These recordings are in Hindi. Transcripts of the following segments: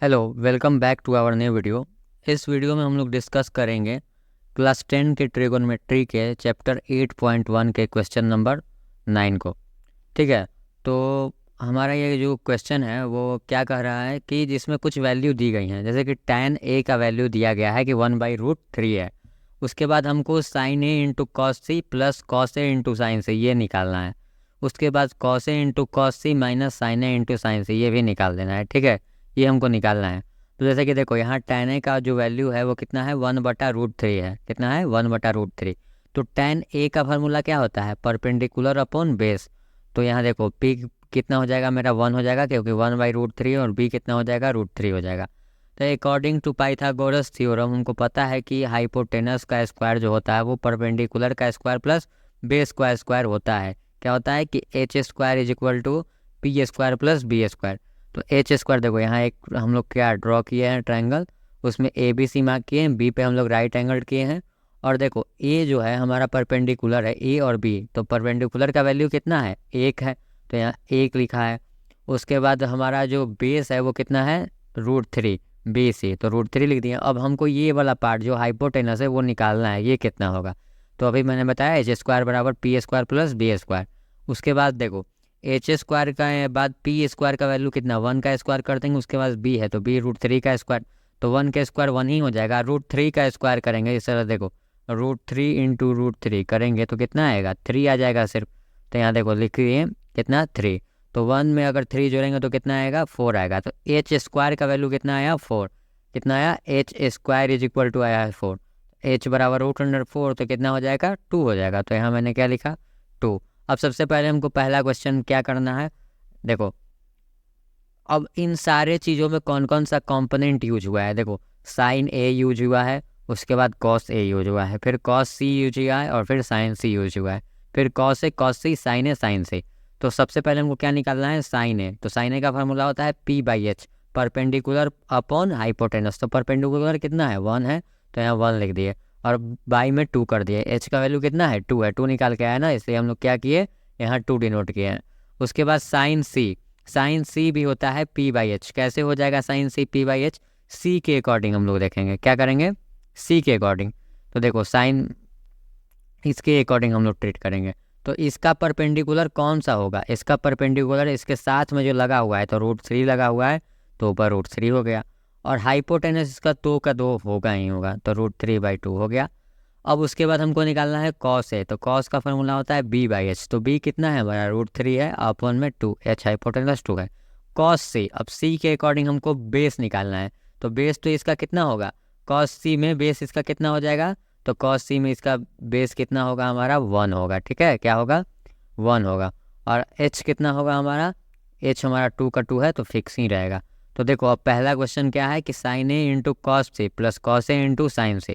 Hello, welcome back to our new video. इस वीडियो में हम लोग डिस्कस करेंगे क्लास 10 के ट्रिगोनोमेट्री के चैप्टर 8.1 के क्वेश्चन नंबर 9 को। ठीक है, तो हमारा ये जो क्वेश्चन है वो क्या कह रहा है कि जिसमें कुछ वैल्यू दी गई हैं, जैसे कि tan a का वैल्यू दिया गया है कि 1/√3 है। उसके बाद हमको sin a into cos C plus cos A into sin से ये निकालना है। उसके बाद cos a into cos C minus sin a into sin से ये भी निकाल देना है। ठीक है, ये हमको निकालना है। तो जैसे कि देखो यहाँ tan a का जो वैल्यू है वो कितना है, 1/√3 है। कितना है, 1/√3। तो tan a का फार्मूला क्या होता है, परपेंडिकुलर अपॉन बेस। तो यहाँ देखो p कितना हो जाएगा, मेरा 1 हो जाएगा क्योंकि 1/√3, और b कितना हो जाएगा, √3 हो जाएगा। तो अकॉर्डिंग टू पाइथागोरस थ्योरम हमको पता है कि हाइपोटेनस का स्क्वायर जो होता है वो परपेंडिकुलर का स्क्वायर प्लस बेस का स्क्वायर होता है। क्या होता है कि h² is equal to p² plus b²। तो h² देखो यहाँ एक हम लोग क्या ड्रॉ किए हैं ट्रायंगल, उसमें ABC मार्क किए हैं, B पे हम लोग राइट एंगल किए हैं। और देखो A जो है हमारा परपेंडिकुलर है, A और B, तो परपेंडिकुलर का वैल्यू कितना है, 1 है, तो यहाँ 1 लिखा है। उसके बाद हमारा जो बेस है वो कितना है, √3 BC, तो √3 लिख दिया। अब हमको ये वाला पार्ट जो हाइपोटेनस है वो निकालना है, ये कितना होगा। तो अभी मैंने बताया h² बराबर p² प्लस b²। उसके बाद देखो h² का बाद p² का वैल्यू कितना, 1 का स्क्वायर कर देंगे, उसके बाद b है तो b √3 का स्क्वायर, तो 1 का स्क्वायर 1 ही हो जाएगा। √3 का स्क्वायर करेंगे इस तरह, देखो √3 इंटू √3 करेंगे तो कितना आएगा, 3 आ जाएगा सिर्फ। तो यहाँ देखो लिख दिए कितना, 3। तो 1 में अगर 3 जोड़ेंगे तो कितना आएगा, 4 आएगा। तो h² का वैल्यू कितना आया, 4। कितना आया, h² इज इक्वल टू आया है 4। h बराबर √4 तो कितना हो जाएगा, 2 हो जाएगा। तो यहाँ मैंने क्या लिखा, 2। अब सबसे पहले हमको पहला क्वेश्चन क्या करना है, देखो अब इन सारे चीज़ों में कौन कौन सा कंपोनेंट यूज हुआ है। देखो साइन ए यूज हुआ है, उसके बाद कॉस ए यूज हुआ है, फिर कॉस सी यूज हुआ है, और फिर साइन सी यूज हुआ है, फिर cos A cos C sign A sign c. तो सबसे पहले हमको क्या निकालना है, साइन ए। तो साइन ए का फार्मूला होता है p/h, परपेंडिकुलर अपॉन हाइपोटेनस। तो परपेंडिकुलर कितना है, 1 है, तो यहाँ 1 लिख दिए, और बाई में 2 कर दिए। h का वैल्यू कितना है, 2 है, 2 निकाल के आया ना, इसलिए हम लोग क्या किए, यहाँ 2 डिनोट किए हैं। उसके बाद साइन सी, साइन सी भी होता है p/h। कैसे हो जाएगा साइन सी p/h, सी के अकॉर्डिंग हम लोग देखेंगे, क्या करेंगे, सी के अकॉर्डिंग। तो देखो साइन इसके अकॉर्डिंग हम लोग ट्रीट करेंगे। तो इसका परपेंडिकुलर कौन सा होगा, इसका परपेंडिकुलर इसके साथ में जो लगा हुआ है, तो √3 लगा हुआ है, तो ऊपर √3 हो गया। और हाइपोटेनस इसका 2 का 2 होगा ही होगा, तो √3/2 हो गया। अब उसके बाद हमको निकालना है कॉस है, तो कॉस का फॉर्मूला होता है b/h। तो b कितना है हमारा, √3 है, अपॉन में 2, h हाइपोटेनस 2 है। कॉस सी, अब सी के अकॉर्डिंग हमको बेस निकालना है। तो बेस तो इसका कितना होगा, कॉस सी में बेस इसका कितना हो जाएगा, तो कॉस सी में इसका बेस कितना होगा हमारा, 1 होगा। ठीक है, क्या होगा, 1 होगा। और h कितना होगा हमारा, h हमारा 2 का 2 है, तो फिक्स ही रहेगा। तो देखो अब पहला क्वेश्चन क्या है कि sine a into cos C plus cos A into sine c.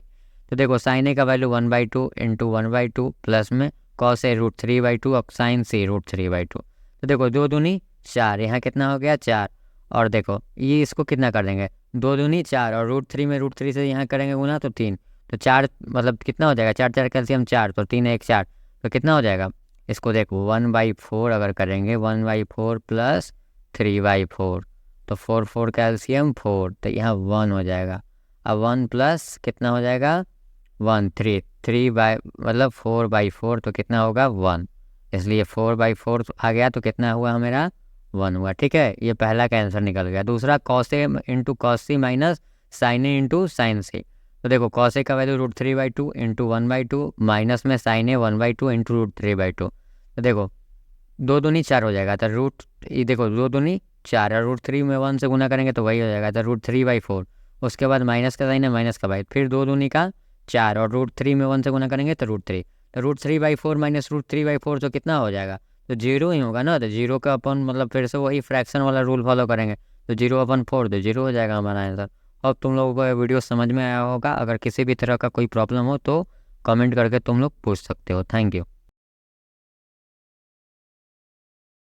तो देखो साइन ए का वैल्यू 1/2 इंटू 1/2 प्लस में कॉस ए √3/2 और साइन सी √3/2। तो देखो 2 दूनी 4, यहाँ कितना हो गया, 4। और देखो ये इसको कितना कर देंगे, 2 दूनी 4, और √3 में √3 से यहाँ करेंगे गुना तो 3। तो 4 मतलब कितना हो जाएगा, 4 4 कैल्सियम 4, तो 3 1 4, तो कितना हो जाएगा। इसको देखो 1/4 अगर करेंगे, 1/4 प्लस 3/4, तो 4 4 कैल्सियम 4, तो यहाँ 1 हो जाएगा। अब 1 प्लस कितना हो जाएगा, 1 3 3 बाई मतलब 4/4, तो कितना होगा 1, इसलिए 4/4 आ गया, तो कितना हुआ मेरा, 1 हुआ। ठीक है, ये पहला का आंसर निकल गया। दूसरा cos A into cos C minus sign a into sine c. तो देखो कॉस ए का वैल्यू √3/2 इंटू 1/2 माइनस में साइन ए 1/2 इंटू √3/2। तो देखो 2 दूनी 4 हो जाएगा, तो ये देखो 2 दूनी 4, और √3 में 1 से गुना करेंगे तो वही हो जाएगा, तो √3/4। उसके बाद माइनस का साइन है, माइनस का बाई, फिर 2 दूनी का 4, और √3 में 1 से गुना करेंगे तो √3। तो √3/4 माइनस √3/4 तो कितना हो जाएगा, तो 0 ही होगा ना। तो 0 का अपन मतलब फिर से वही फ्रैक्शन वाला रूल फॉलो करेंगे, तो 0/4 तो 0 हो जाएगा हमारा आंसर। अब तुम लोगों को वीडियो समझ में आया होगा। अगर किसी भी तरह का कोई प्रॉब्लम हो तो कमेंट करके तुम लोग पूछ सकते हो। Thank you.